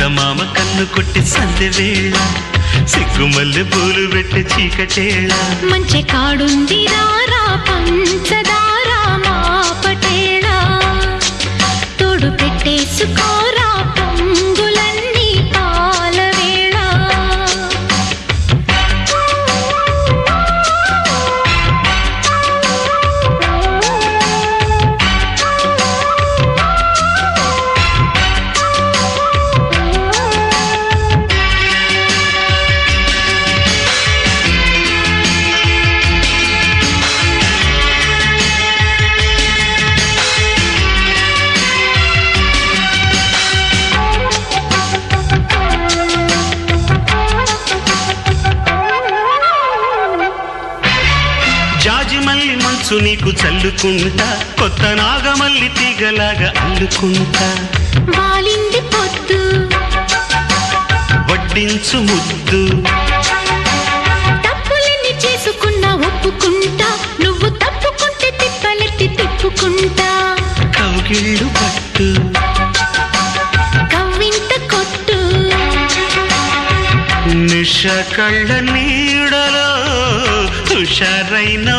చందమామ కన్ను కొట్టి సందె వేళ సిగ్గుమల్లె పూలు పెట్టి చీకటేళ మంచి కాడుంది రారా పంచదారా మా పటేళ తోడు పెట్టేసుకోరా పొంగులన్నీ పాల వేళ జాజిమల్లి మంచు నీకు చల్లుకుంటా కొత్త నాగమల్లి తీగలాగా అల్లుకుంటా వాలింది పొద్దు వడ్డించు ముద్దు తప్పులన్నీ చేసుకున్నా ఒప్పుకుంటా నువ్వు తప్పుకుంటే తిప్పలెత్తి తిప్పుకుంటా కౌగిళ్ళు పట్టు కవ్వింత కొట్టు నిష కళ్ళ నీడలో హుషారైన